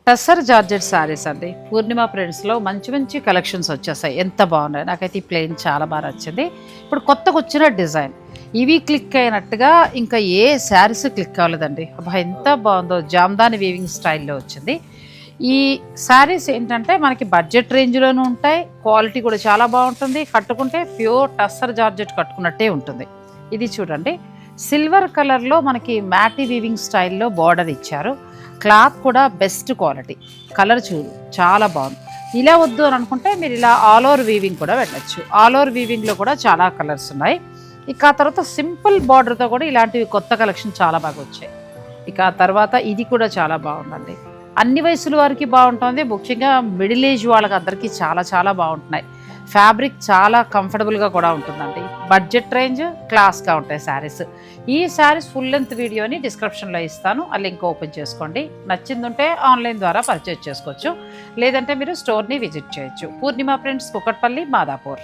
Tussar georgette saris అండి. పూర్ణిమ ప్రింట్స్లో మంచి మంచి కలెక్షన్స్ వచ్చేసాయి. ఎంత బాగున్నాయి. నాకైతే ఈ ప్లెయిన్ చాలా బాగా నచ్చింది. ఇప్పుడు కొత్తగా వచ్చిన డిజైన్ ఇవి క్లిక్ అయినట్టుగా ఇంకా ఏ శారీస్ క్లిక్ అవ్వలేదండి. అబ్బా ఎంత బాగుందో, జామ్దాని వీవింగ్ స్టైల్లో వచ్చింది. ఈ శారీస్ ఏంటంటే మనకి బడ్జెట్ రేంజ్లోనూ ఉంటాయి, క్వాలిటీ కూడా చాలా బాగుంటుంది. కట్టుకుంటే ప్యూర్ టస్సర్ జార్జెట్ కట్టుకున్నట్టే ఉంటుంది. ఇది చూడండి, సిల్వర్ కలర్లో మనకి మ్యాటీ వీవింగ్ స్టైల్లో బార్డర్ ఇచ్చారు. క్లాత్ కూడా బెస్ట్ క్వాలిటీ. కలర్ చూడు చాలా బాగుంది. ఇలా వద్దు అని అనుకుంటే మీరు ఇలా ఆల్ ఓవర్ వీవింగ్ కూడా వెళ్ళచ్చు. ఆల్ ఓవర్ వీవింగ్లో కూడా చాలా కలర్స్ ఉన్నాయి. ఇక ఆ తర్వాత సింపుల్ బార్డర్తో కూడా ఇలాంటివి కొత్త కలెక్షన్ చాలా బాగా వచ్చాయి. ఇక ఆ తర్వాత ఇది కూడా చాలా బాగుందండి. అన్ని వయసుల వారికి బాగుంటుంది. ముఖ్యంగా మిడిల్ ఏజ్ వాళ్ళకి అందరికీ చాలా చాలా బాగుంటున్నాయి. ఫ్యాబ్రిక్ చాలా కంఫర్టబుల్గా కూడా ఉంటుందండి. బడ్జెట్ రేంజ్, క్లాస్గా ఉంటాయి శారీస్. ఈ శారీస్ ఫుల్ లెంత్ వీడియోని డిస్క్రిప్షన్లో ఇస్తాను, ఆ లింక్ ఓపెన్ చేసుకోండి. నచ్చిందుంటే ఆన్లైన్ ద్వారా పర్చేజ్ చేసుకోవచ్చు, లేదంటే మీరు స్టోర్ని విజిట్ చేయొచ్చు. పూర్ణిమ ప్రింట్స్, కుకట్పల్లి, మాదాపూర్.